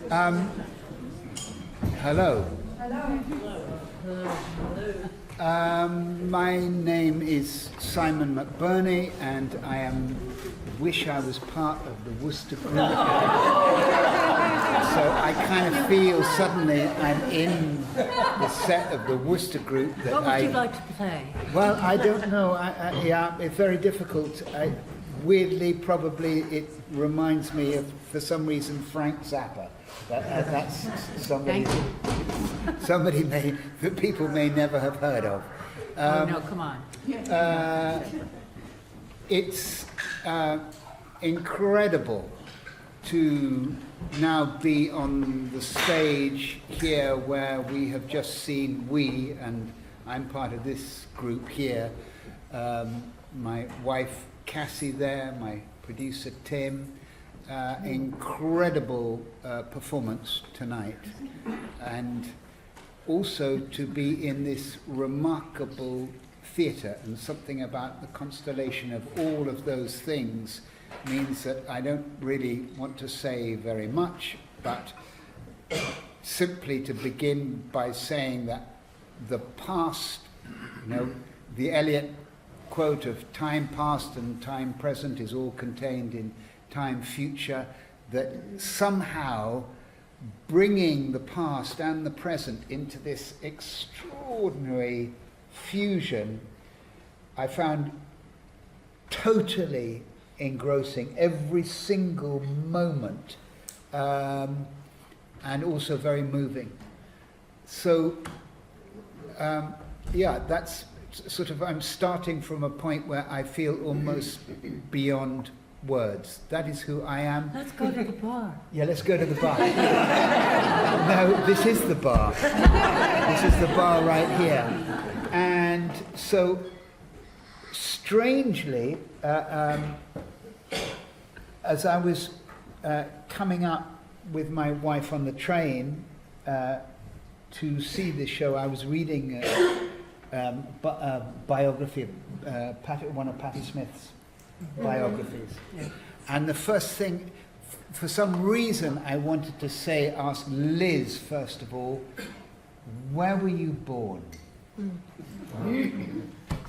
Hello. Hello. My name is Simon McBurney, and I wish I was part of the Wooster Group. So I kind of feel suddenly I'm in the set of the Wooster Group. What would you like to play? Well, I don't know. Yeah, it's very difficult. Weirdly, probably it reminds me of, for some reason, Frank Zappa. That's somebody that people may never have heard of. Oh no, come on. It's incredible to now be on the stage here where we have just seen and I'm part of this group here, my wife Cassie there, my producer Tim, incredible performance tonight, and also to be in this remarkable theatre, and something about the constellation of all of those things means that I don't really want to say very much, but simply to begin by saying that the past, the Eliot quote of time past and time present is all contained in time future, that somehow bringing the past and the present into this extraordinary fusion, I found totally engrossing, every single moment, and also very moving. So, that's sort of, I'm starting from a point where I feel almost beyond words. That is who I am. Let's go to the bar. Yeah, let's go to the bar. No, this is the bar. This is the bar right here. And so, strangely, as I was coming up with my wife on the train to see this show, I was reading a biography of one of Patti Smith's biographies. Yeah. And the first thing, for some reason, I wanted to ask Liz, first of all, where were you born?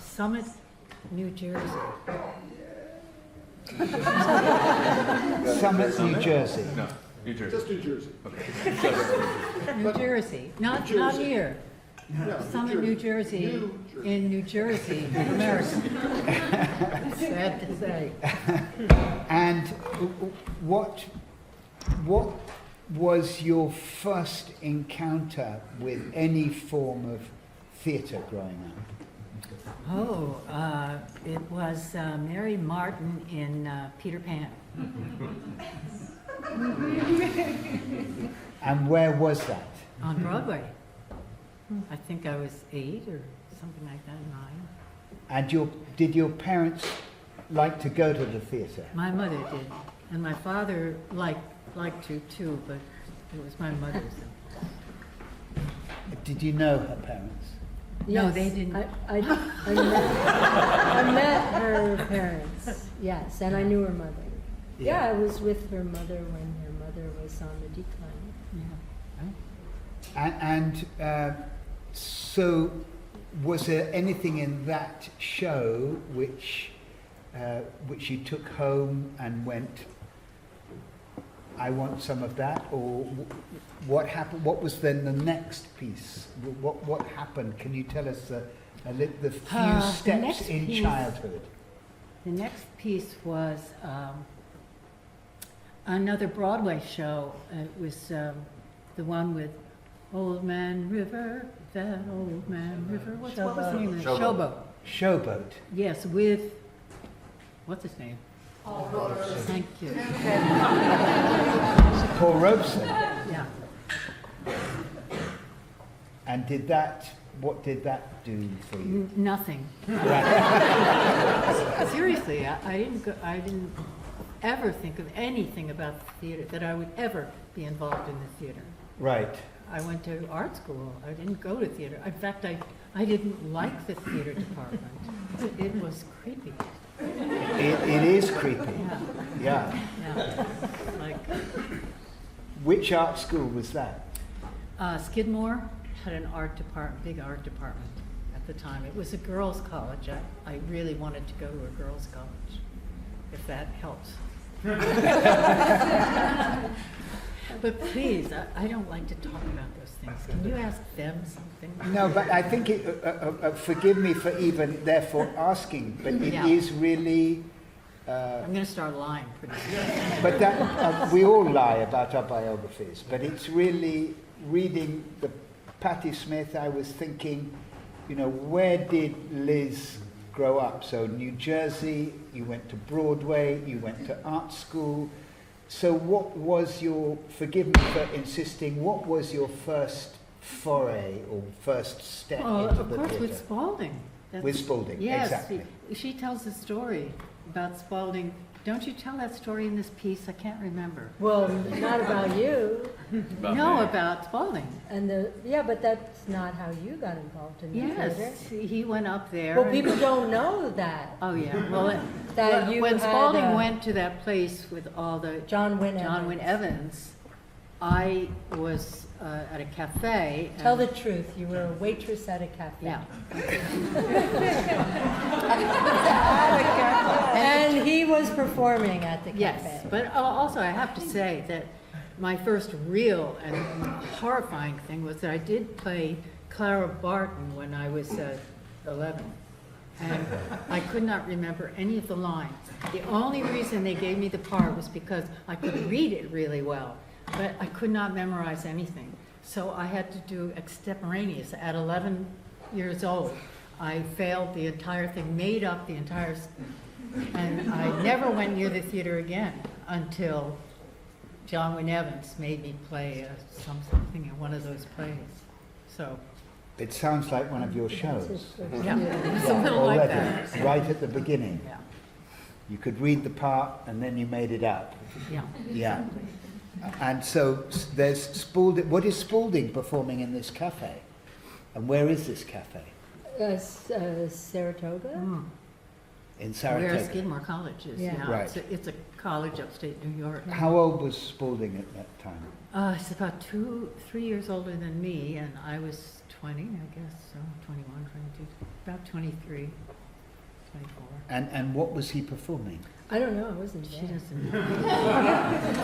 Summit, New Jersey. Summit, New Jersey. No, New Jersey. Just New Jersey. Okay. New Jersey. Not here. Yeah, Summit, New Jersey, in New Jersey, America. Sad to say. And what was your first encounter with any form of theatre growing up? Oh, it was Mary Martin in Peter Pan. And where was that? On Broadway. I think I was 8 or something like that, 9. And did your parents like to go to the theatre? My mother did, and my father liked to too, but it was my mother's. Did you know her parents? No, Yes, they didn't. I met her parents, yes, and I knew her mother. Yeah, I was with her mother when her mother was on the decline. Yeah. And so, was there anything in that show which you took home and went, I want some of that? Or what happened? What was then the next piece? What happened? Can you tell us the few steps in childhood? The next piece was another Broadway show. It was the one with Old Man River, that old man river. What was the name of it? Showboat. Showboat. Yes, with, what's his name? Thank you. Paul Robeson. Yeah. And what did that do for you? Nothing. Right. Seriously, I didn't ever think of anything about the theater, that I would ever be involved in the theater. Right. I went to art school. I didn't go to theater. In fact, I didn't like the theater department. It was creepy. It is creepy. Yeah. Yeah. Yeah. Like, Which art school was that? Skidmore had an art department, big art department at the time. It was a girls' college. I really wanted to go to a girls' college, if that helps. But please, I don't like to talk about those things. Can you ask them something? No, but I think forgive me for even therefore asking, but it Yeah. is really. I'm going to start lying pretty soon. But that we all lie about our biographies. But it's really reading the Patti Smith. I was thinking, you know, where did Liz grow up? So New Jersey. You went to Broadway. You went to art school. So what was your? Forgive me for insisting. What was your first foray or first step Well, into of the course, theatre? with Spalding. With Spalding, Yes, exactly. she tells a story about Spalding. Don't you tell that story in this piece? I can't remember. Well, not about you. About Spalding. And but that's not how you got involved in the theater. Yes, he went up there. Well, and- people don't know that. Oh, yeah. Well, That you when had Spalding a- went to that place with all the John Wynne Evans, I was at a cafe. Tell and- the truth. You were a waitress at a cafe. Yeah. And he was performing at the cafe. Yes, but also I have to say that my first real and horrifying thing was that I did play Clara Barton when I was 11. And I could not remember any of the lines. The only reason they gave me the part was because I could read it really well, but I could not memorize anything. So I had to do extemporaneous. At 11 years old, I failed the entire thing, made up the entire, and I never went near the theater again until John Wynne Evans made me play something in one of those plays. So, It sounds like one of your That's his shows. first yeah, theater. it's a little like that. Right at the beginning. Yeah, You could read the part and then you made it up. yeah. Yeah. And so there's Spalding. What is Spalding performing in this cafe? And where is this cafe? Saratoga? Mm. In Where Saratoga. Skidmore College is, Yeah. yeah. Right. It's a college upstate New York. How old was Spalding at that time? It's about 3 years older than me, and I was 20, I guess, so 21, 22, about 23, 24. And what was he performing? I don't know. I wasn't She there. doesn't know.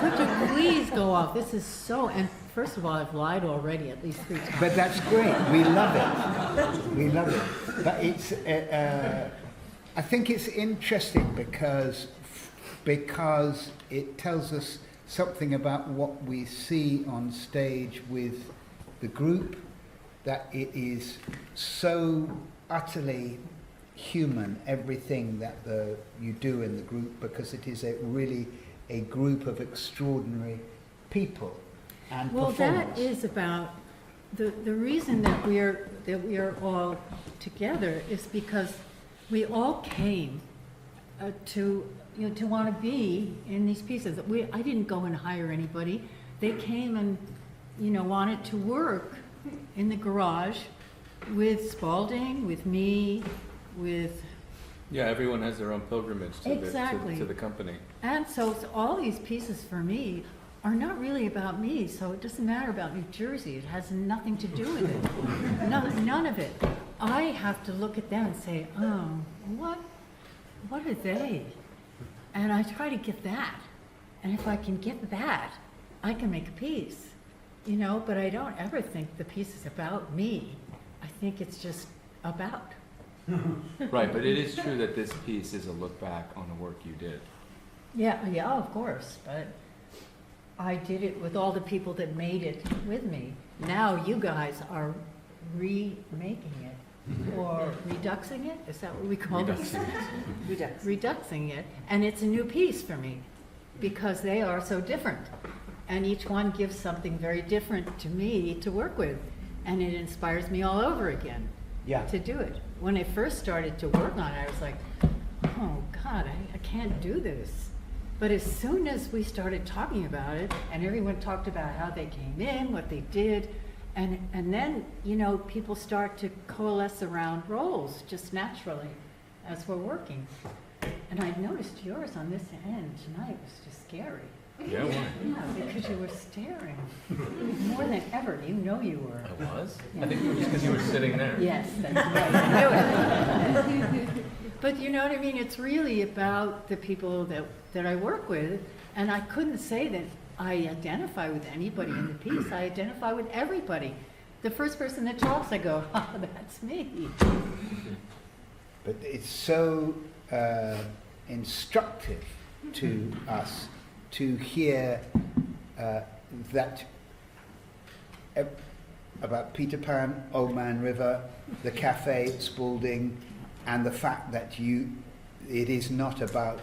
Could you please go off? This is so, and first of all, I've lied already at least 3 times. But that's great. We love it. We love it. But it's. I think it's interesting because it tells us something about what we see on stage with the group, that it is so utterly human, everything that you do in the group, because it is really a group of extraordinary people and Well, performers. that is about the reason that we are all together is because we all came to want to be in these pieces. I didn't go and hire anybody. They came and wanted to work in the garage with Spalding, with me, with. Yeah, everyone has their own pilgrimage to, Exactly. to the company. And so all these pieces for me are not really about me, so it doesn't matter about New Jersey. It has nothing to do with it. None of it. I have to look at them and say, oh, what are they? And I try to get that. And if I can get that, I can make a piece. But I don't ever think the piece is about me. I think it's just about. Right, but it is true that this piece is a look back on the work you did. Yeah, of course, but I did it with all the people that made it with me. Now you guys are remaking it, or reduxing it, is that what we call it? Reduxing it, and it's a new piece for me, because they are so different. And each one gives something very different to me to work with, and it inspires me all over again Yeah. to do it. When I first started to work on it, I was like, oh God, I can't do this. But as soon as we started talking about it, and everyone talked about how they came in, what they did, and then, people start to coalesce around roles just naturally as we're working. And I noticed yours on this end tonight was just scary. Yeah, why? Yeah, because you were staring. More than ever, you know you were. I was? I think it was because you were sitting there. Yes, that's right, I knew it. But you know what I mean, it's really about the people that I work with, and I couldn't say that I identify with anybody in the piece, I identify with everybody. The first person that talks, I go, oh, that's me. But it's so instructive to us to hear that about Peter Pan, Old Man River, the cafe, Spalding, and the fact that it is not about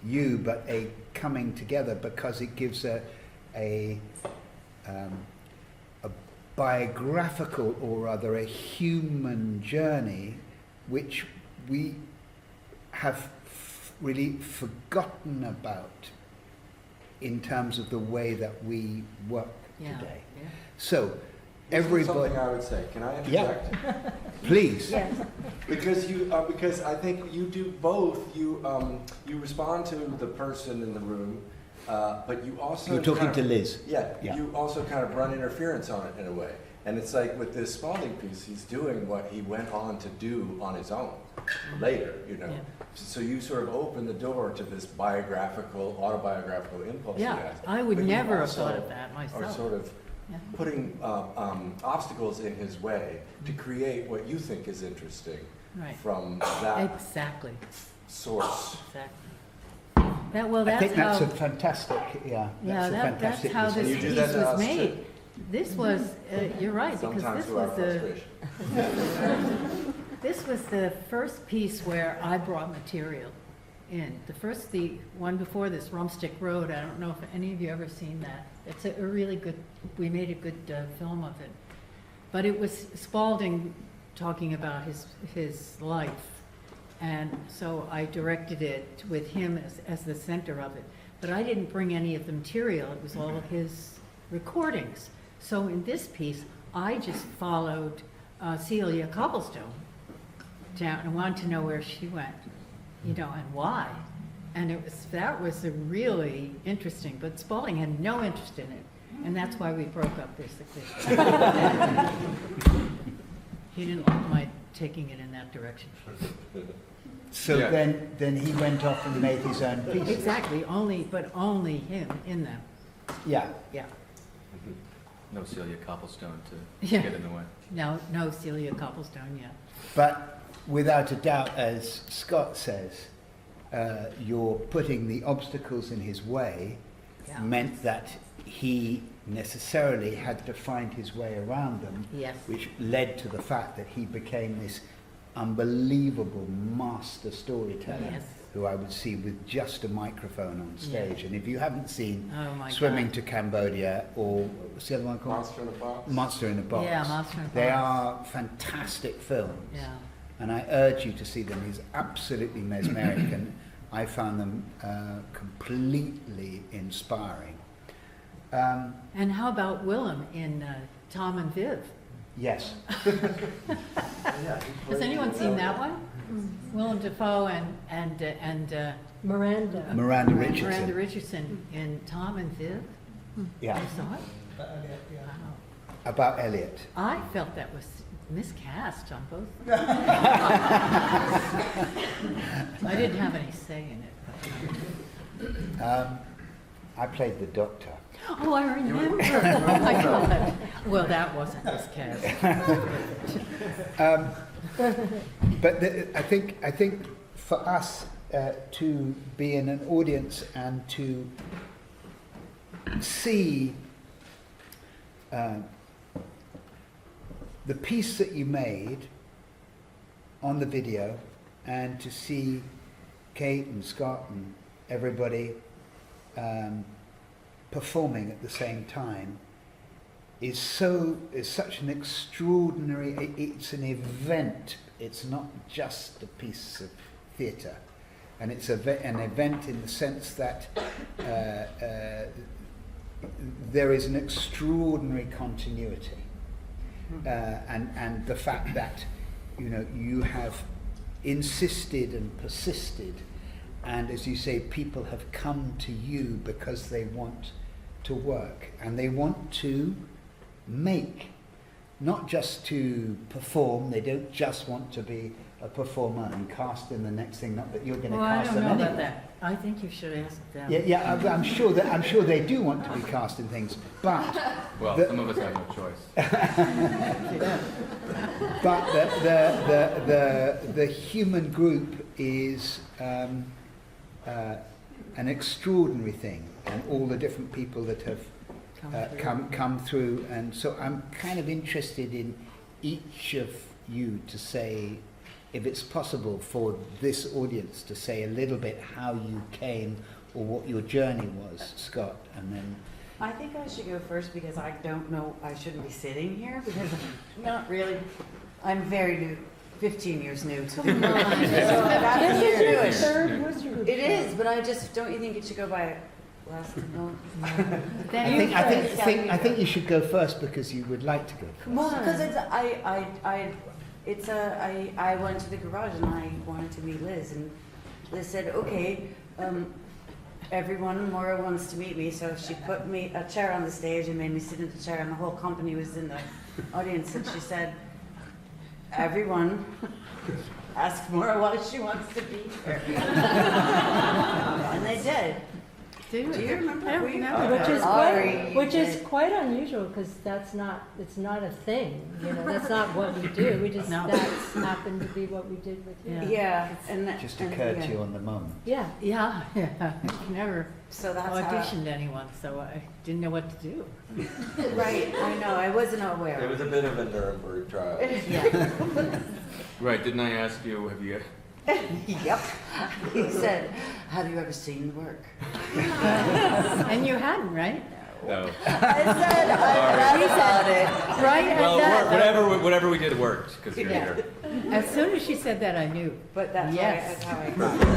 you, but a coming together, because it gives a biographical, or rather a human journey, which we have really forgotten about in terms of the way that we work today. Yeah. So, This is everybody, something I would say. Can I interject? please. Yes. Because I think you do both. You respond to the person in the room, but you also You're talking kind to of, Liz. Yeah, Yeah. you also kind of run interference on it in a way. And it's like with this Spalding piece, he's doing what he went on to do on his own later, you know. Yeah. So you sort of open the door to this autobiographical impulse he Yeah, has. I would But you never have also thought of that myself. Are sort of Yeah. putting obstacles in his way to create what you think is interesting Right. from that Exactly, source. exactly. I That's think that's how, a fantastic, that's fantastic how response. this You do piece that to was us, made. too. This was, you're right, because Sometimes this through our was the, frustration. this was the first piece where I brought material in. The one before this, Rumstick Road, I don't know if any of you ever seen that. It's a really good, we made a good film of it. But it was Spalding talking about his life. And so I directed it with him as the center of it. But I didn't bring any of the material, it was all of his recordings. So in this piece, I just followed Celia Cobblestone down and wanted to know where she went, you know, and why. And that was a really interesting, but Spalding had no interest in it. And that's why we broke up, basically. He didn't like my taking it in that direction. So Yeah. then he went off and made his own pieces. Exactly, but only him in them, Yeah. yeah. No Celia Cobblestone to Yeah. get in the way. No Celia Cobblestone, yeah. But without a doubt, as Scott says, you're putting the obstacles in his way Yeah. meant that he necessarily had to find his way around them, Yes. which led to the fact that he became this unbelievable master storyteller Yes. who I would see with just a microphone on stage. Yeah. And if you haven't seen Oh my Swimming God. to Cambodia, or what's the other one called? Monster in a box. Monster in a Box. Yeah, Monster in a They Box. are fantastic films. Yeah. And I urge you to see them. He's absolutely mesmeric, and I found them completely inspiring. And how about Willem in Tom and Viv? Yes. Has anyone seen that one? Willem Dafoe and Miranda. Miranda Richardson. Miranda Richardson in Tom and Viv? Yeah. You saw it? Wow. About Elliot. I felt that was miscast on both. I didn't have any say in it. But. I played the Doctor. Oh, I remember. Oh my God. Well, that wasn't miscast. But I think for us to be in an audience and to see the piece that you made on the video, and to see Kate and Scott and everybody performing at the same time is such an extraordinary. It's an event. It's not just a piece of theatre, and it's an event in the sense that there is an extraordinary continuity, and the fact that you have insisted and persisted and as you say, people have come to you because they want to work, and they want to make, not just to perform. They don't just want to be a performer and cast in the next thing, not that you're going to Well, I cast don't them know anyway. about that. I think you should ask them. Yeah, I'm sure they do want to be cast in things, but Well, the- some of us have no choice. but the human group is an extraordinary thing, and all the different people that have come through, and so I'm kind of interested in each of you to say, if it's possible for this audience to say a little bit how you came or what your journey was, Scott, and then I think I should go first because I don't know, I shouldn't be sitting here because I'm not really, I'm very new, 15 years new to the group. So that's This is your Jewish. third Wooster Group It show. is, but I just, don't you think it should go by last note? I think you should go first because you would like to go first. Well, because I went to the garage and I wanted to meet Liz, and Liz said, okay, everyone, Maura wants to meet me, so she put me a chair on the stage and made me sit in the chair, and the whole company was in the audience, and she said, everyone, ask Maura why she wants to be here. And they did. Do Do you remember? I don't We- remember Which is Sorry, quite, you which is did. quite unusual because it's not a thing. You know, that's not what we do. We just No. that's happened to be what we did with you. Yeah. Yeah, and It just and, occurred yeah. to you on the moment. Yeah. Yeah, I never So that's auditioned anyone, so I didn't know what to do. right. I know. I wasn't aware. It was a bit of a Nuremberg trial. Yeah. Right, didn't I ask you, have you, Yep. He said, "Have you ever seen the work?" And you hadn't, right? no. I said, "I read about it." Right at Well, that. whatever we did worked, because you're Yeah. here. As soon as she said that, I knew. But that's Yes. how I got it.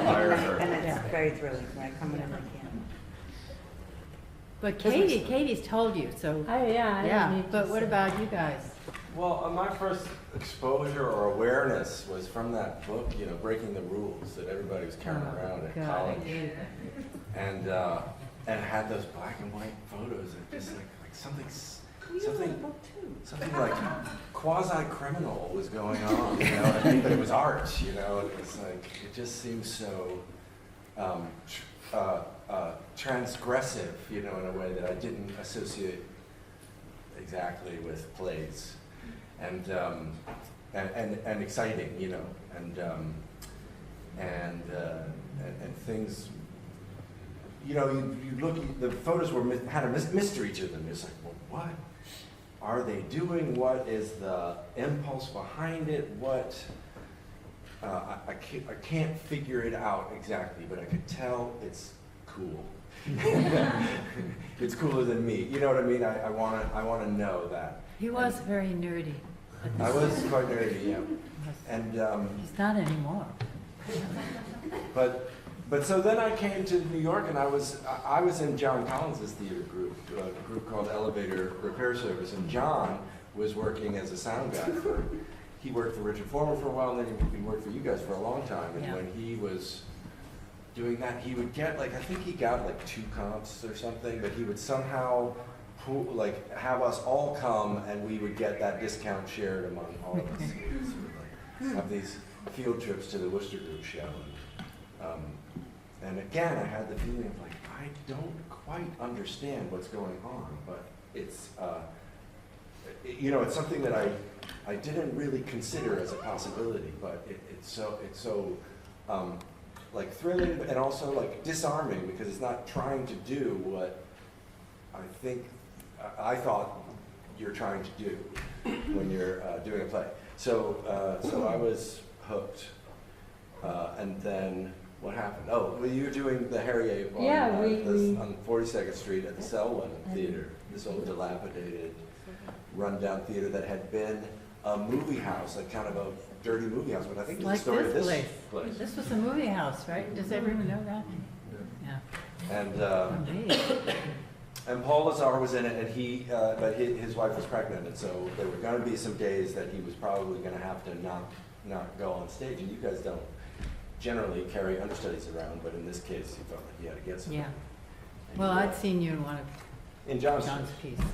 Hire her. And it's Yeah. very thrilling when I come in and I can. But Katie's told you, so, I yeah, didn't need but to what say. about you guys? Well, my first exposure or awareness was from that book, Breaking the Rules, that everybody was carrying around at God, college. I did. And it had those black and white photos of just like something like quasi-criminal was going on, but it was art, and it was like, it just seems so transgressive, in a way that I didn't associate exactly with plays, and exciting, and things. You look. The photos had a mystery to them. It's like, well, what are they doing? What is the impulse behind it? What? I can't figure it out exactly, but I could tell it's cool. It's cooler than me. You know what I mean? I want to know that. He was very nerdy. I was quite nerdy, yeah. And He's not anymore. But so then I came to New York, and I was in John Collins's theater group, a group called Elevator Repair Service, and John was working as a sound guy he worked for Richard Foreman for a while, and then he worked for you guys for a long time. And Yeah. when he was doing that, he would get I think he got 2 comps or something, but he would somehow have us all come, and we would get that discount shared among all of us. We would sort of have these field trips to the Wooster Group show. And again, I had the feeling of I don't quite understand what's going on, but it's it's something that I didn't really consider as a possibility, but it's so thrilling and also disarming, because it's not trying to do what I thought you're trying to do when you're doing a play. So I was hooked, and then what happened? Oh, well, you were doing the Harriet on 42nd Street at the Selwyn Theater, this old dilapidated, rundown theater that had been a movie house, kind of a dirty movie house. But I think there's a Like story of this this place. This was a movie house, right? Does everyone know that? Yeah. And Amazing. and Paul Lazar was in it, and but his wife was pregnant, and so there were going to be some days that he was probably going to have to not go on stage, and you guys don't generally carry understudies around, but in this case, he felt like he had to get some. Yeah. And Well, he, I'd seen you in one of in John's John's piece, so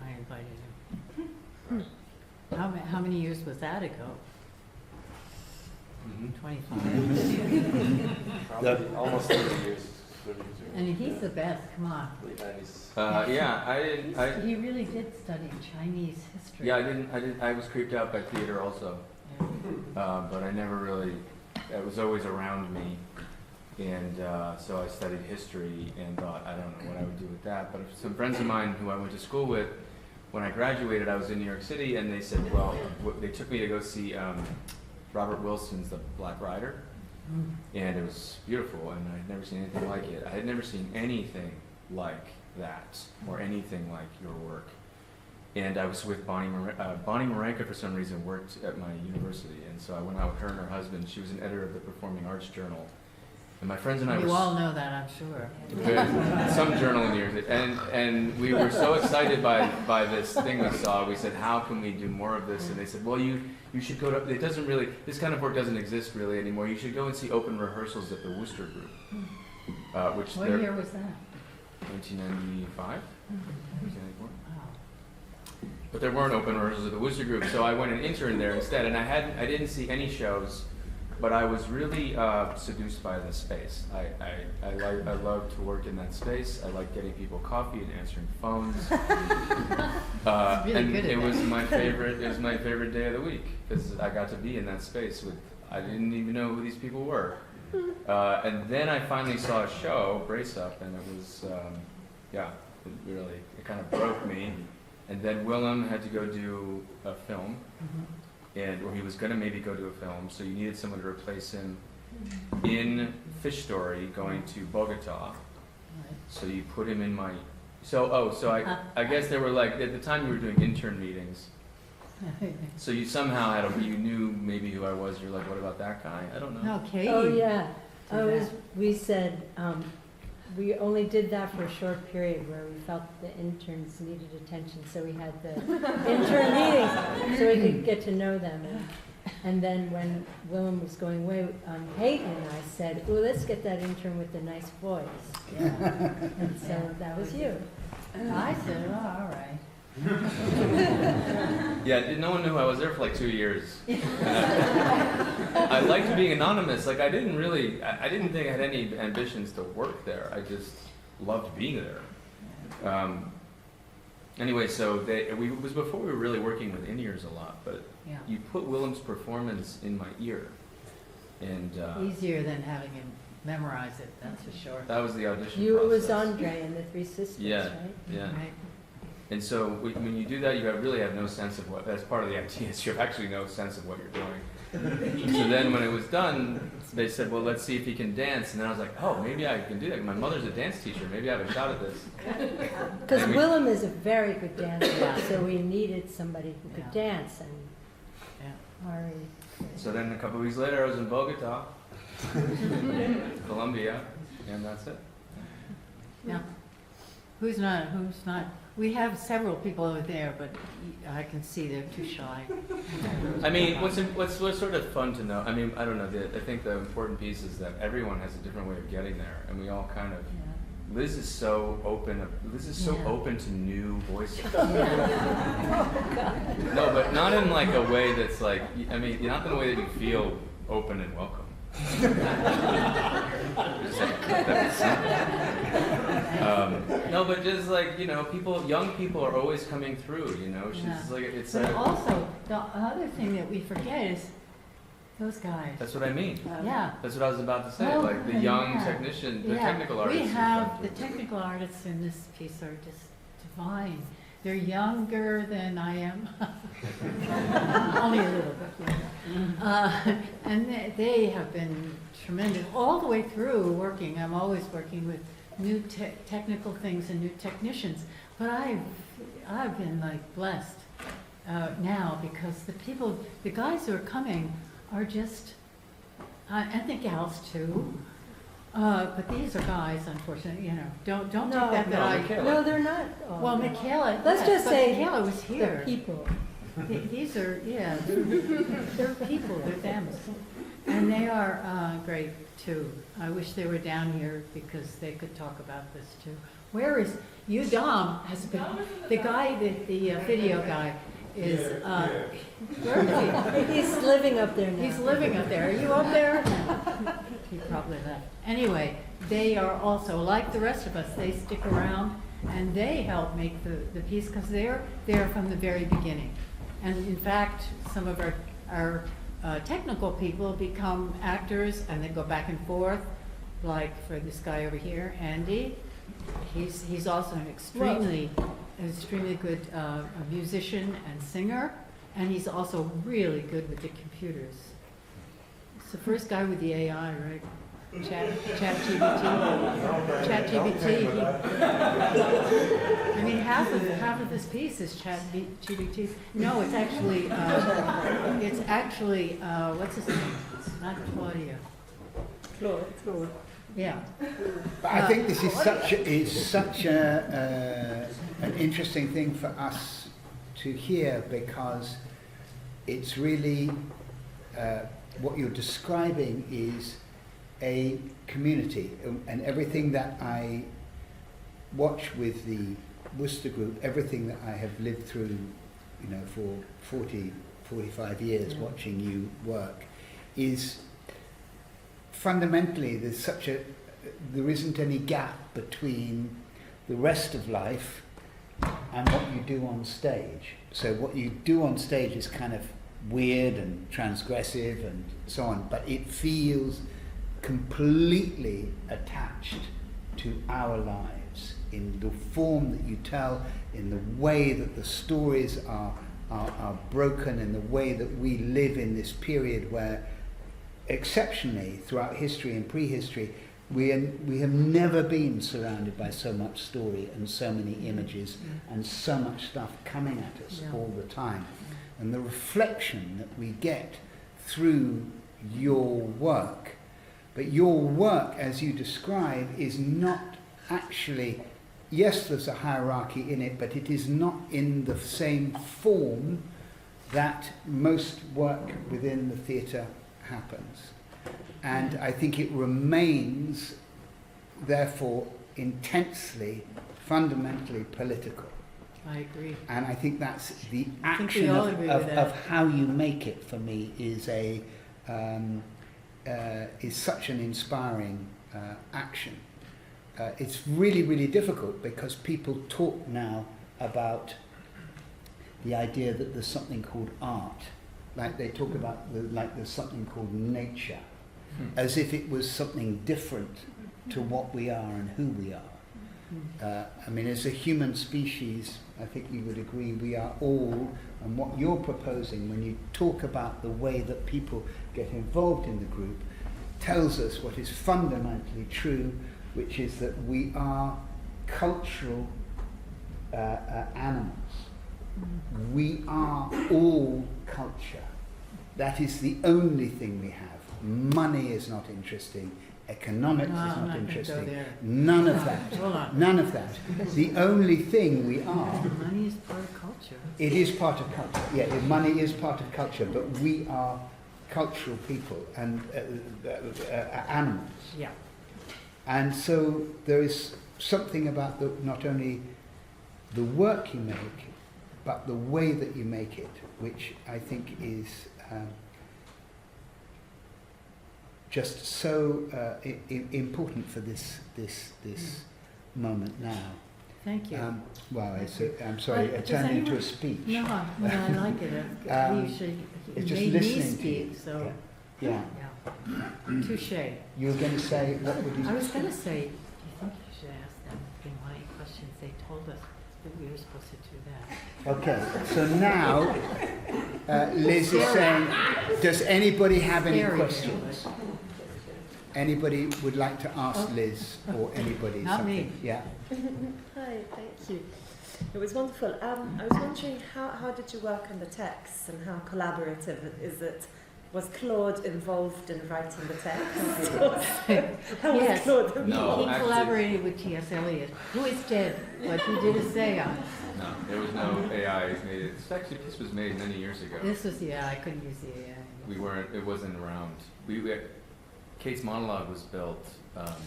I invited him. How many years was that ago? Mhm. 25. Probably almost 30 years. 30 years ago. And he's the best, come on. Late 90s. Yeah, I didn't. He really did study Chinese history. Yeah, I didn't. I was creeped out by theater also, but I never really. It was always around me, and so I studied history and thought I don't know what I would do with that. But some friends of mine who I went to school with, when I graduated, I was in New York City, and they said, well, they took me to go see Robert Wilson's The Black Rider, and it was beautiful, and I'd never seen anything like it. I had never seen anything like that or anything like your work. And I was with Bonnie Marenka for some reason worked at my university, and so I went out with her and her husband. She was an editor of the Performing Arts Journal, and my friends and I You were all know that, I'm sure. some journal in New York City, and we were so excited by this thing we saw. We said, how can we do more of this? And they said, well, you should go to. It doesn't really. This kind of work doesn't exist really anymore. You should go and see open rehearsals at the Wooster Group, which What year was that? 1995. 1994. Wow. But there weren't open rehearsals at the Wooster Group, so I went and interned there instead. And I didn't see any shows, but I was really seduced by the space. I love to work in that space. I like getting people coffee and answering phones. Really and good at it was that. my favorite. It was my favorite day of the week because I got to be in that space with. I didn't even know who these people were. And then I finally saw a show, Brace Up, and it was, it kind of broke me. And then Willem had to go do a film, or he was going to maybe go do a film, so you needed someone to replace him in Fish Story going to Bogota. So you put him in my, I guess there were like, at the time you were doing intern meetings, so you somehow you knew maybe who I was, you're like, what about that guy? I don't know. No, Katie. Oh, yeah. did We said, we only did that for a short period where we felt the interns needed attention, so we had the intern meetings so we could get to know them. And then when Willem was going away, Peyton and I said, well, let's get that intern with the nice voice. Yeah. And so that was you. I said, oh, all right. Yeah, no one knew who I was there for like 2 years. I liked being anonymous. Like I didn't think I had any ambitions to work there. I just loved being there. Anyway, so it was before we were really working with in-ears a lot, but Yeah. you put Willem's performance in my ear. And Easier than having him memorize it, that's for sure. that was the audition It was process. Andre and the Three Sisters, Yeah, right? yeah. Right. And so when you do that, you really have no sense of that's part of the idea, is you have actually no sense of what you're doing. So then when it was done, they said, well, let's see if he can dance. And then I was like, oh, maybe I can do that. My mother's a dance teacher. Maybe I have a shot at this. Because And we- Willem is a very good dancer, so we needed somebody who could Yeah. dance, and Yeah. Ari. So then a couple of weeks later, I was in Bogota, Colombia, and that's it. Yeah. Who's not? We have several people over there, but I can see they're too shy. I mean, what's sort of fun to know? I mean, I don't know. I think the important piece is that everyone has a different way of getting there, and we all kind of. Yeah. Liz is so open. Liz is so Yeah. open to new voices. Oh, No, but not in like a way that's like. I mean, not in a way that you feel open and welcome. Just like, that's simple. No, but just like young people are always coming through. She's Yeah. like it's. But also, the other thing that we forget is those guys. That's what I mean. Yeah. That's what I was about to say. Well, Like the young yeah. technician, the Yeah. technical artists. We who have come the through. technical artists in this piece are just divine. They're younger than I am. Only a little bit. And they have been tremendous all the way through working. I'm always working with new technical things and new technicians. But I've been like blessed now because the guys who are coming are just, and the gals too. But these are guys, unfortunately, don't take that no, I. Michaela. No, they're not. all Well, that. Michaela. Let's yes, just but say Michaela was The here. people. These are, yeah, they're people, they're them. And they are great too. I wish they were down here because they could talk about this too. Where is Dom? Has been the guy that the video guy is. Where is he? He's living up there now. He's living up there. Are you up there? He probably left. Anyway, they are also like the rest of us. They stick around and they help make the piece because they're there from the very beginning. And in fact, some of our technical people become actors and they go back and forth. Like for this guy over here, Andy, he's also an extremely good musician and singer, and he's also really good with the computers. It's the first guy with the AI, right? ChatGPT. I mean, half of this piece is ChatGPT. No, it's actually what's his name? It's not Claudia. Claude. Yeah. But I think this is such an interesting thing for us to hear, because it's really what you're describing is a community, and everything that I watch with the Wooster Group, everything that I have lived through, for 45 years watching you work, is fundamentally there isn't any gap between the rest of life and what you do on stage. So what you do on stage is kind of weird and transgressive and so on, but it feels completely attached to our lives in the form that you tell, in the way that the stories are broken, in the way that we live in this period where, exceptionally throughout history and prehistory, we have never been surrounded by so much story and so many images and so much stuff coming at us all the time. And the reflection that we get through your work, but your work, as you describe, is not actually, yes, there's a hierarchy in it, but it is not in the same form that most work within the theatre happens. And I think it remains, therefore, intensely, fundamentally political. I agree. And I think that's the action of how you make it, for me, is such an inspiring action. It's really, really difficult because people talk now about the idea that there's something called art. Like they talk about there's something called nature, as if it was something different to what we are and who we are. I mean, as a human species, I think you would agree, we are all, and what you're proposing when you talk about the way that people get involved in the group tells us what is fundamentally true, which is that we are cultural animals. We are all culture. That is the only thing we have. Money is not interesting. Economics is not interesting. None of that. None of that. The only thing we are. Money is part of culture. It is part of culture. Yeah, money is part of culture, but we are cultural people and animals. Yeah. And so there is something about not only the work you make, but the way that you make it, which I think is just so important for this moment now. Thank you. I'm sorry, it turned into a speech. No, I like it. Usually it's just made me listening to speak, you. so Yeah. touche. You were going to say, what would you I was going to say, do you think you should ask them if they want any questions? They told us that we were supposed to do that. Okay, so now Liz is saying, does anybody have any Scary, questions? Anybody would like to ask Liz or anybody Not something? me. Yeah. Hi, thank you. It was wonderful. I was wondering, how did you work on the text and how collaborative is it was Claude involved in writing the text? How was Yes. Claude No, involved? He actually- collaborated with T.S. Eliot, who is dead, but he did a seance. No, there was no AI made it. This actually piece was made many years ago. This was, yeah, I couldn't use the AI. We weren't. It wasn't around. Kate's monologue was built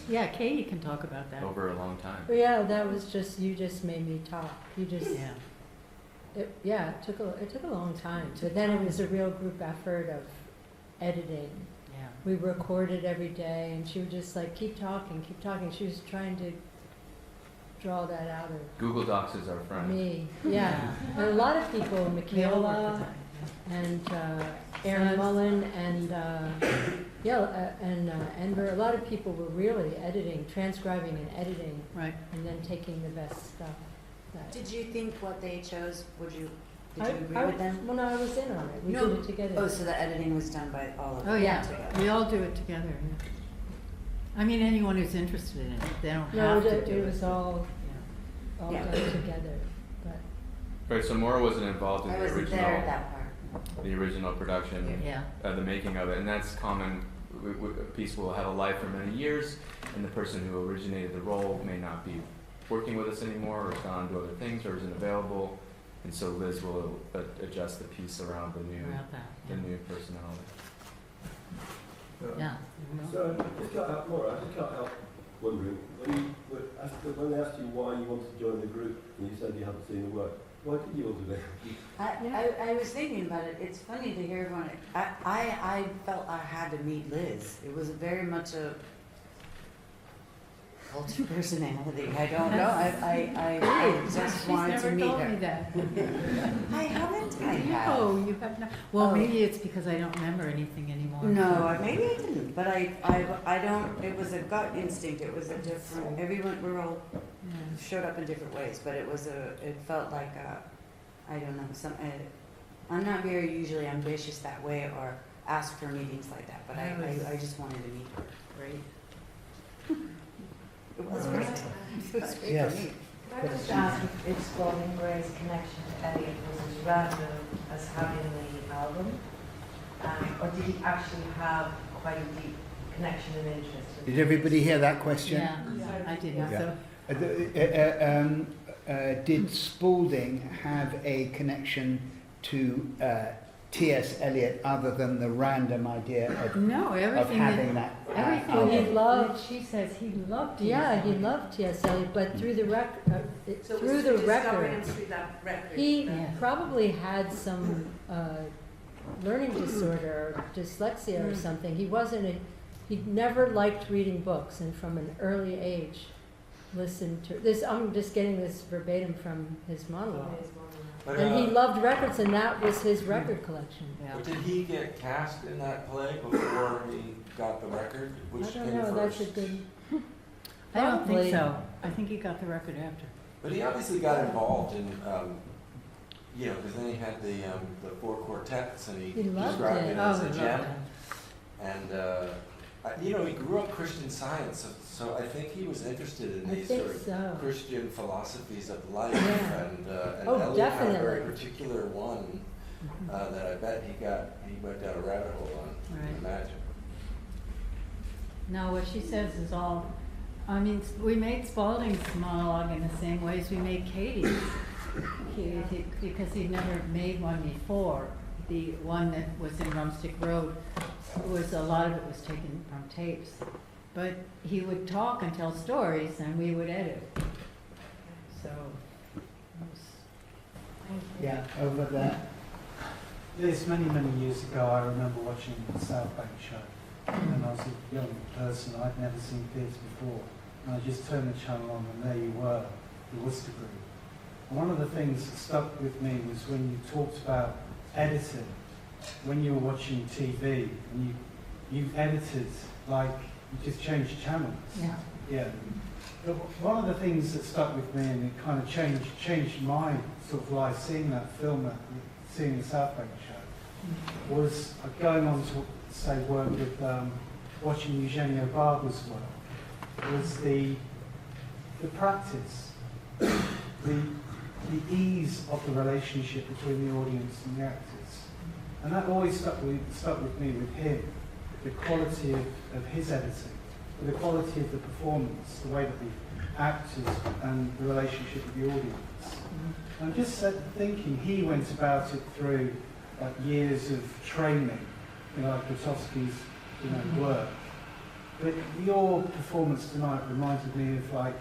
Yeah, Katie can talk about that. over a long time. Well, yeah, that was just, you just made me talk. You just, Yeah. it took a long time. But then it was a real group effort of editing. Yeah. We recorded every day, and she would just like keep talking, keep talking. She was trying to draw that out of Google Docs is our friend. me. Yeah, and a lot of people, We all worked with Michaela that, and Aaron Sons. Mullen and Enver. A lot of people were really editing, transcribing and editing, yeah. Right. and then taking the best stuff. That Did you think what they chose, did you I agree with them? Well, no, I was in on it. We No. did it together. Oh, so the editing was done by all of them? Oh, yeah, together. we all do it together. Yeah. I mean, anyone who's interested in it, they don't No, have to do it was all Yeah. done together. But Right. So Maura wasn't involved in I the wasn't original. there at that part. The original production. Yeah. The making of it, and that's common. A piece will have a life for many years, and the person who originated the role may not be working with us anymore, or has gone to other things, or isn't available, and so Liz will adjust the piece around the new About that. the new personality. Yeah. So I just can't help, Maura, I just can't help wondering, when they asked you why you wanted to join the group, and you said you hadn't seen the work, why did you want to do it? I was thinking about it. It's funny to hear everyone. I felt I had to meet Liz. It was very much a culture personality. I don't know. I just wanted to meet She's never told me her. that. I haven't. I have. No, you have not. Well, Oh. maybe it's because I don't remember anything anymore. No, maybe I didn't. But I don't. It was a gut instinct. It was a different. Everyone we're all Yeah. showed up in different ways, but it was it felt like I don't know, I'm not very usually ambitious that way or ask for meetings like that, but I just wanted to meet her. Great. It was great. It was great Yes. for me. Can I just ask if Spalding Gray's connection to Elliot was as random as having the album? Or did he actually have quite a deep connection and interest? Did everybody hear that question? Yeah, I did. Yeah. So, Did Spalding have a connection to T.S. Eliot other than the random idea no, of everything having that, that everything Well, he album? loved- she says he loved. yeah, he T.S. loved T.S. Eliot, but through the So through was the he discovering record, him through that record? he Yeah. probably had some learning disorder, or dyslexia or something. He never liked reading books, and from an early age, listened to this. I'm just getting this verbatim from his monologue. But, And he loved records, and that was his record collection. Yeah. But did he get cast in that play before he got the record? Which I don't came know. That's a first? good. I don't Probably. think so. I think he got the record after. But he obviously got involved in, because then he had the four quartets, and he He loved described it. it Oh, as he a loved gem. it. And he grew up Christian Science, so I think he was interested in I these think sort of so. Christian philosophies of life, Yeah. and Oh, Eliot had a very definitely. particular one Mhm. that I bet he went down a rabbit hole on. I Right. can imagine. No, what she says is all, I mean, we made Spalding's monologue in the same way as we made Katie's. Because he'd never made one before. The one that was in Rumstick Road, a lot of it was taken from tapes. But he would talk and tell stories, and we would edit. So, it was, Yeah, over there. Yes, many, many years ago, I remember watching the South Bank show. And I was a young person, I'd never seen theatre before. And I just turned the channel on, and there you were, the Wooster Group. And one of the things that stuck with me was when you talked about editing, when you were watching TV, and you edited, like, you just changed channels. yeah. Yeah. But one of the things that stuck with me, and it kind of changed my sort of life, seeing that film, seeing the South Bank show, was going on to say work with watching Eugenio Barber's work, was the practice, the ease of the relationship between the audience and the actors. And that always stuck with me with him, the quality of his editing, the quality of the performance, the way that the actors and the relationship with the audience. I'm just thinking he went about it through like years of training, like Grotowski's work. But your performance tonight reminded me of like,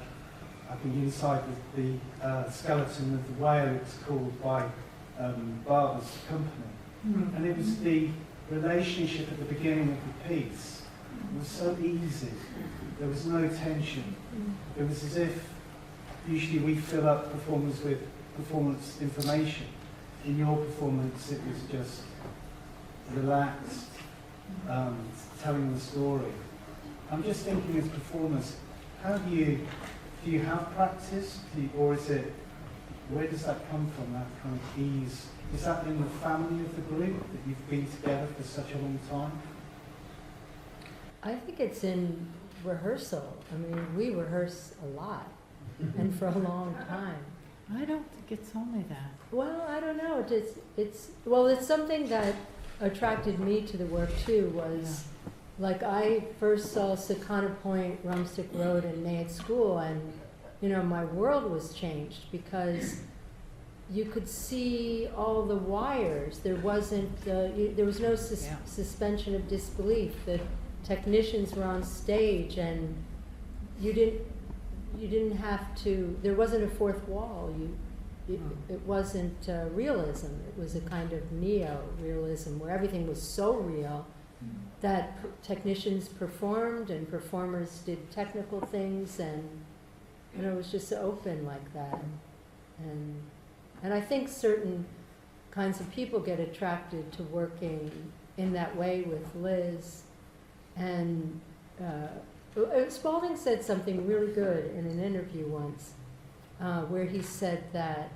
I think inside the skeleton of the whale, it's called by Barber's company. And it was the relationship at the beginning of the piece. It was so easy. There was no tension. It was as if usually we fill up performers with performance information. In your performance, it was just relaxed, telling the story. I'm just thinking as performers, how do you have practice? Or is it, where does that come from, that kind of ease? Is that in the family of the group, that you've been together for such a long time? I think it's in rehearsal. I mean, we rehearse a lot and for a long time. I don't think it's only that. Well, I don't know. It's something that attracted me to the work too. Was like I first saw Sakana Point, Rumstick Road, and Nayatt School, and my world was changed because you could see all the wires. There wasn't. There was no suspension of disbelief. The technicians were on stage, and you didn't have to. There wasn't a fourth wall. It wasn't realism. It was a kind of neo-realism where everything was so real that technicians performed and performers did technical things, and it was just open like that. And I think certain kinds of people get attracted to working in that way with Liz. And Spalding said something really good in an interview once, where he said that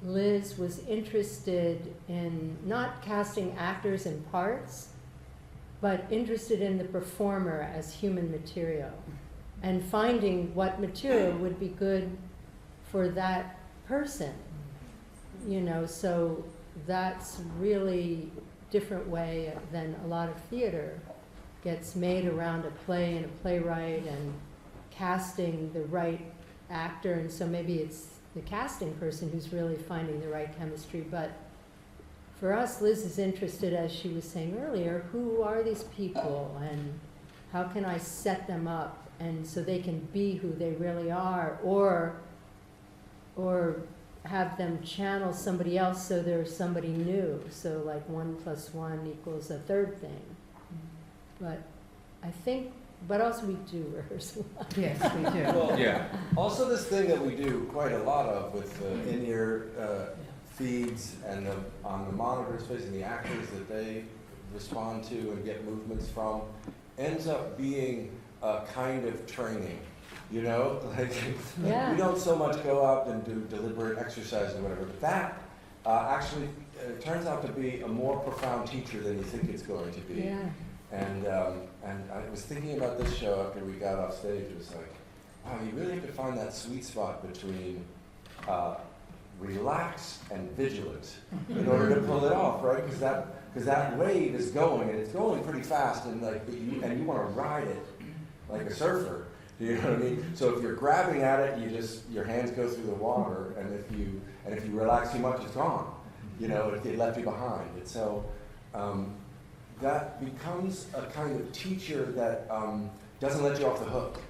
Liz was interested in not casting actors in parts, but interested in the performer as human material, and finding what material would be good for that person. So that's really different way than a lot of theater gets made around a play and a playwright and casting the right actor, and so maybe it's the casting person who's really finding the right chemistry. But for us, Liz is interested, as she was saying earlier, who are these people and how can I set them up and so they can be who they really are, or have them channel somebody else so they're somebody new. So like 1 + 1 = a third thing. But I think, but also we do rehearse a lot. Yes, we do. Well, also this thing that we do quite a lot of with in-ear feeds and on the monitors facing the actors that they respond to and get movements from ends up being a kind of training. We don't so much go out and do deliberate exercise or whatever, but that actually turns out to be a more profound teacher than you think it's going to be. Yeah. And I was thinking about this show after we got off stage. It was like, wow, you really have to find that sweet spot between relaxed and vigilant in order to pull it off, right? Because that wave is going, and it's going pretty fast, and you want to ride it like a surfer. You know what I mean? So if you're grabbing at it, your hands go through the water, and if you relax too much, it's gone. It left you behind. And so that becomes a kind of teacher that doesn't let you off the hook.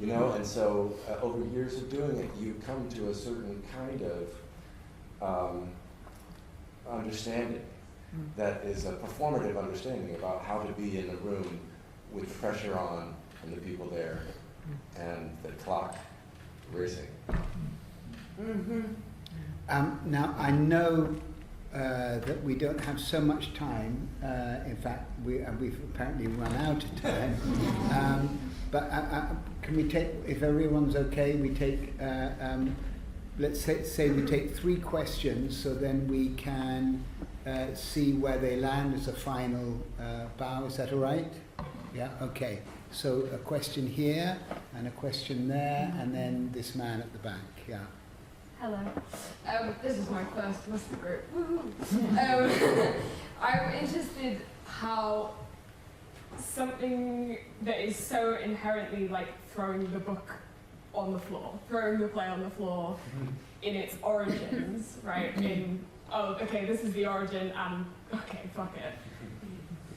And so over years of doing it, you come to a certain kind of understanding that is a performative understanding about how to be in a room with the pressure on and the people there and the clock racing. Now, I know that we don't have so much time. In fact, we've apparently run out of time. But can we take, if everyone's okay, we take, let's say we take 3 questions, so then we can see where they land as a final bow. Is that all right? Yeah, okay. So a question here, and a question there, and then this man at the back, yeah. Hello. This is my first Wooster Group. I'm interested how something that is so inherently like throwing the book on the floor, throwing the play on the floor in its origins, right? In, oh, okay, this is the origin, and okay, fuck it.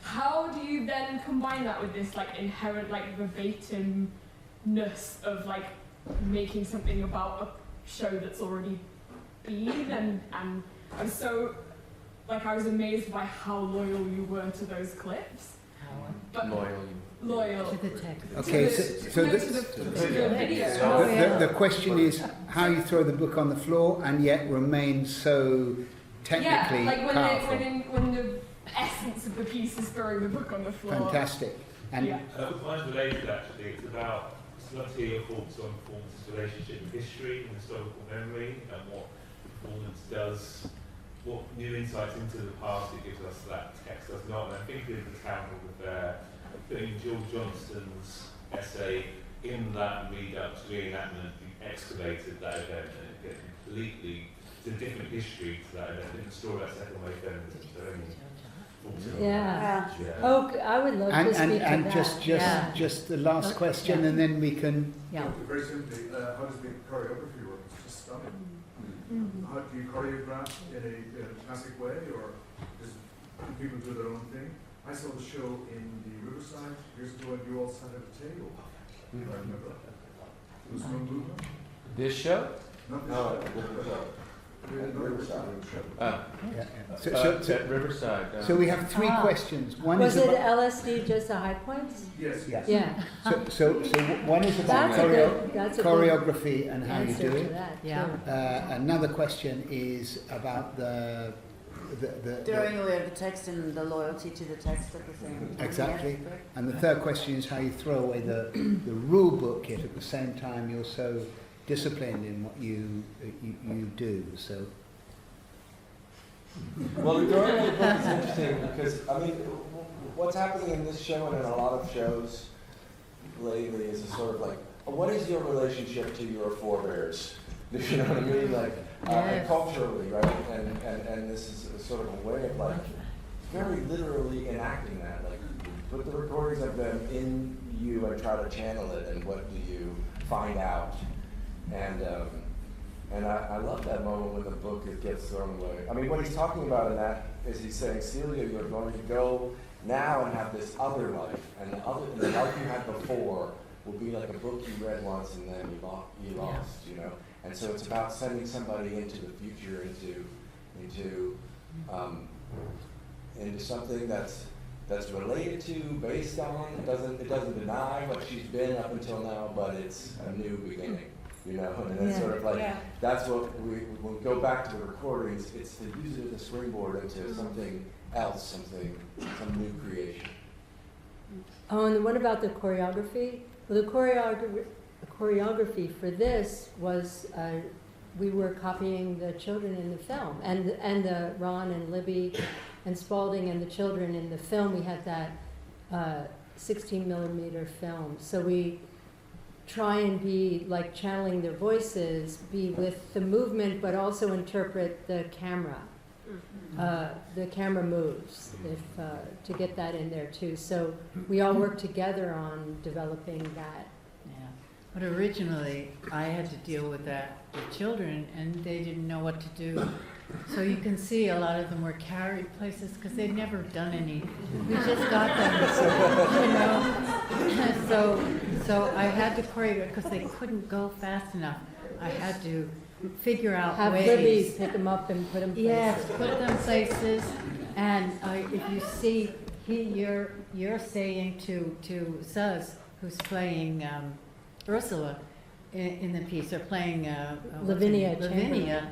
How do you then combine that with this like inherent like verbatimness of like making something about a show that's already been, and I'm so like I was amazed by how loyal you were to those clips. But loyal To the text. Okay, to the video. the question is how you throw the book on the floor and yet remain so technically yeah, like powerful. when the essence of the piece is throwing the book on the floor. Fantastic. And Yeah. Mine's related actually. It's about, let's hear your thoughts on performance's relationship with history and historical memory, and what performance does, what new insights into the past it gives us that text does not. And I think in the Town Hall Affair, putting Jill Johnston's essay in that Redux reenactment, you excavated that event and it gets completely to a different history to that event. It's a story about second wave feminism. So Yeah. yeah. Oh, I would love to speak to and that. just the last question, and then we can. Yeah. Very simply, how does the choreography work? It's just stunning. How do you choreograph in a classic way, or do people do their own thing? I saw the show in the Riverside years ago, and you all sat at a table. I remember. There was no movement. This show? Not this show. So, At Riverside. so we have three questions. One Was is it about, LSD just the high points? Yes. yes. Yeah. So one is about That's a good choreography and how you answer do to it. that, Yeah. too. Another question is about the Doing away with the text and the loyalty to the text at the same time. exactly. Yes, And the third question is how you throw away the rule book, yet at the same time you're so disciplined in what you do. So Well, the drawing of the book is interesting because, I mean, what's happening in this show and in a lot of shows lately is a sort of like, what is your relationship to your forebears? You know what I mean? Like, Yes. culturally, right? And this is a sort of a way of like, very literally enacting that. Like, put the recordings of them in you and try to channel it, and what do you find out? And I love that moment when the book gets thrown away. I mean, what he's talking about in that is he's saying, Celia, you're going to go now and have this other life, and the life you had before will be like a book you read once and then you lost, you know. And so it's about sending somebody into the future, into something that's related to, based on. It doesn't deny what she's been up until now, but it's a new beginning. You know, and it's sort of like, that's what when we go back to the recordings, it's to use it as a springboard into something else, some new creation. Oh, and what about the choreography? Well, the choreography for this was, we were copying the children in the film, and the Ron and Libby and Spalding and the children in the film. We had that 16 millimeter film, so we try and be like channeling their voices, be with the movement, but also interpret the camera. The camera moves, to get that in there too. So we all work together on developing that. Yeah. But originally, I had to deal with that with children, and they didn't know what to do. So you can see a lot of them were carried places because they'd never done any. We just got them, you know. So I had to choreograph because they couldn't go fast enough. I had to figure out Have ways. Libby pick them up and put them places. Yes, put them places. And if you see, you're saying to Suz, who's playing Ursula in the piece, or playing Lavinia.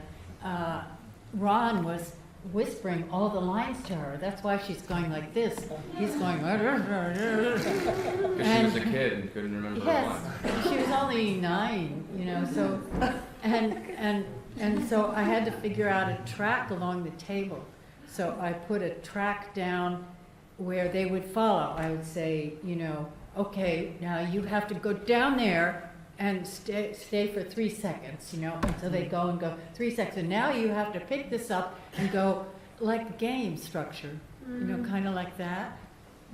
Ron was whispering all the lines to her. That's why she's going like this. He's going. Because she was a kid and couldn't remember her Yes, lines. she was only 9, you know. So, and so I had to figure out a track along the table. So I put a track down where they would follow. I would say, you know, okay, now you have to go down there and stay for 3 seconds, you know, until they go and go 3 seconds. And now you have to pick this up and go like game structure, you know, kind of like that.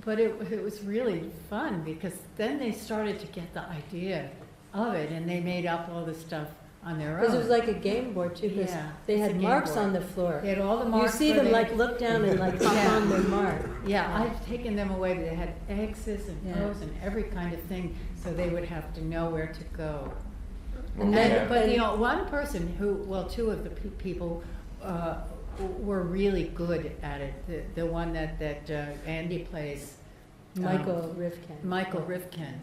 But it was really fun because then they started to get the idea of it, and they made up all the stuff on their own. Because it was like a game board too, because Yeah, they it's a had game marks board. on the floor. They had all the marks. You see where them they- like look down and like hop Yeah. on their mark. Yeah, I've taken them away, but they had X's and Yeah. O's and every kind of thing, so they would have to know where to go. And then, But you know, one person who, well, two of the people were really good at it. The one that Andy plays, Michael Rifkin. Michael Rifkin.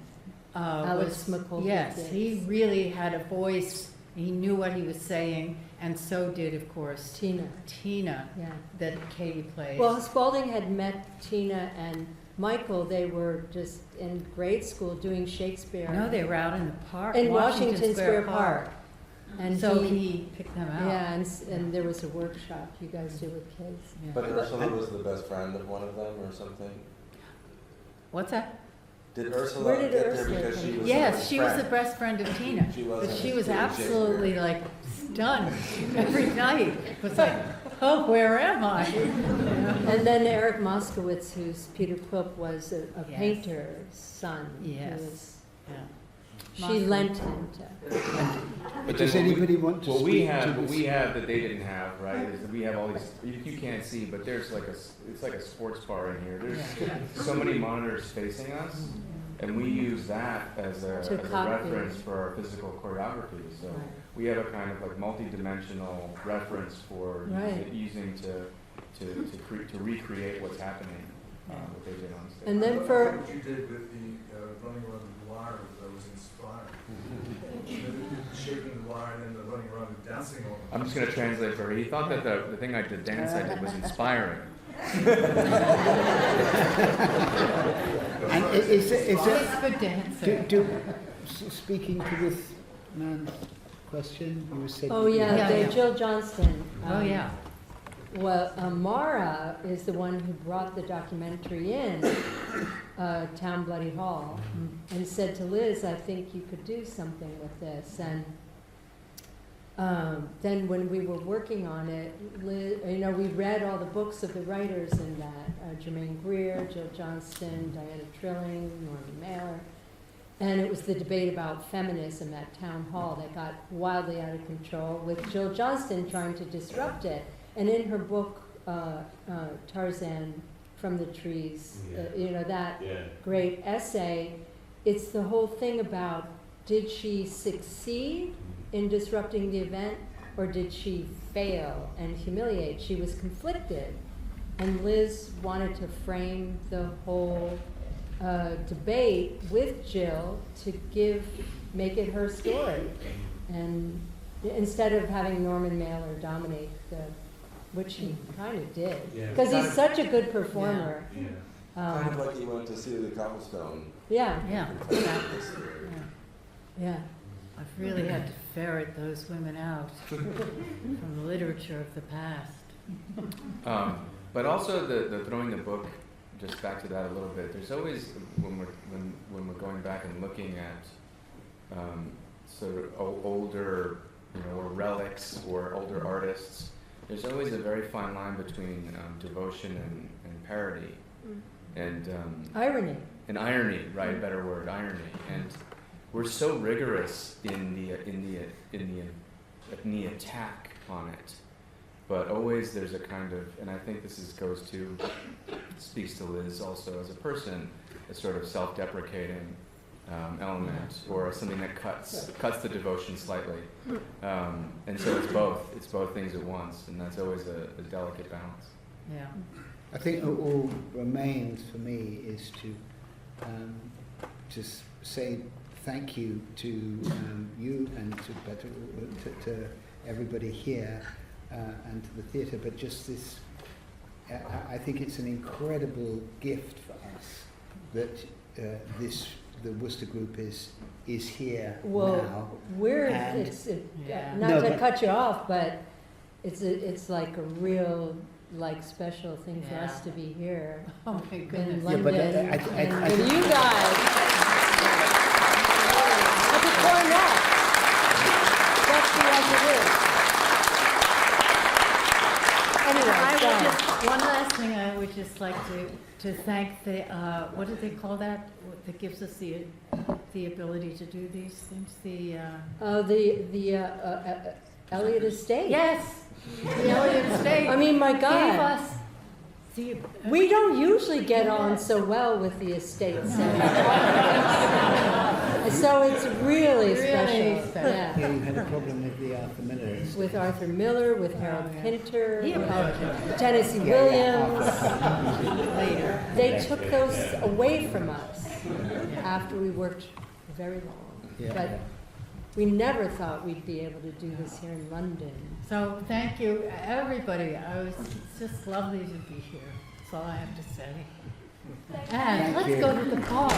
Alex was- McCullough, Yes, yes. he really had a voice. He knew what he was saying, and so did, of course, Tina. Tina, Yeah. that Katie plays. Well, Spalding had met Tina and Michael. They were just in grade school doing Shakespeare. No, they were out in the park. In Washington Square Park. And so he picked them out. Yeah, and there was a workshop you guys did with kids. Yeah. But Ursula was the best friend of one of them or something? What's that? Did Ursula Where did get there Ursula because she come was Yes, she was the friend? best friend of Tina. She was But in she was doing absolutely Shakespeare. like stunned every night. It was like, oh, where am I? You know? And then Eric Moskowitz, who's Peter Quilp, was a Yes. painter's son. who Yes. was- Yeah. She lent him to. But Does then what anybody want to what we speak have, to what this? we have that they didn't have, right? Is that we have all these. You can't see, but there's like it's like a sports bar in here. There's so many monitors facing us, and we use that as a copy. reference for our physical choreography. So we have a kind of like multi-dimensional reference for Right. using to recreate what's happening, what they did on stage. And then What for you did with the running around the wire, I was inspired. Shaking the wire and then the running around and dancing on it. I'm just going to translate for her. He thought that the thing I did, dance I did, was inspiring. And is it, He's a good dancer. speaking to this man's question, you said. oh yeah, Yeah, the yeah. Jill Johnston. Oh, yeah. Well, Mara is the one who brought the documentary in, Town Bloody Hall, and said to Liz, I think you could do something with this. And then when we were working on it, Liz, you know, we read all the books of the writers in that, Germaine Greer, Jill Johnston, Diana Trilling, Norman Mailer. And it was the debate about feminism at Town Hall that got wildly out of control, with Jill Johnston trying to disrupt it. And in her book, Tarzan from the Trees, you know, that great essay, it's the whole thing about, did she succeed in disrupting the event, or did she fail and humiliate? She was conflicted. And Liz wanted to frame the whole debate with Jill to make it her story. And instead of having Norman Mailer dominate which he kind of did, Yeah. because he's such a good performer. Kind of like you went to see the cobblestone. Yeah, Yeah, exactly. Yeah. yeah. I've really had to ferret those women out from the literature of the past. But also the throwing the book, just back to that a little bit. There's always when we're going back and looking at sort of older, you know, or relics or older artists. There's always a very fine line between devotion and parody, and Irony. and irony, right? Better word, irony. And we're so rigorous in the attack on it, but always there's a kind of, and I think this speaks to Liz also as a person, a sort of self-deprecating element, or something that cuts the devotion slightly, and so it's both things at once, and that's always a delicate balance. Yeah. I think all remains for me is to just say thank you to you and to everybody here and to the theatre, but just this, I think it's an incredible gift for us that the Wooster Group is here Well, now. not No, to but- cut you off, but it's like a real special thing for us Yeah. to be here Oh, my in goodness. London, but and with you guys. But the why not? Let's see as it is. Anyway, I would so, just, one last thing, I would just like to thank the, what do they call that? That gives us the ability to do these things, the Elliott Estate. yes, the Elliott Estate. I mean, my Gave God. us the, We don't usually get on so well with the estate center. So it's really special. special. Yeah. Yeah, you had a problem with the Arthur Miller. With Arthur Miller, with Harold Pinter, He with apologized. Tennessee Williams. later. They took those away from us after we worked very long. Yeah. But we never thought we'd be able to do this here in London. So thank you, everybody. It's just lovely to be here. That's all I have to say. And Thank let's you. go to the car.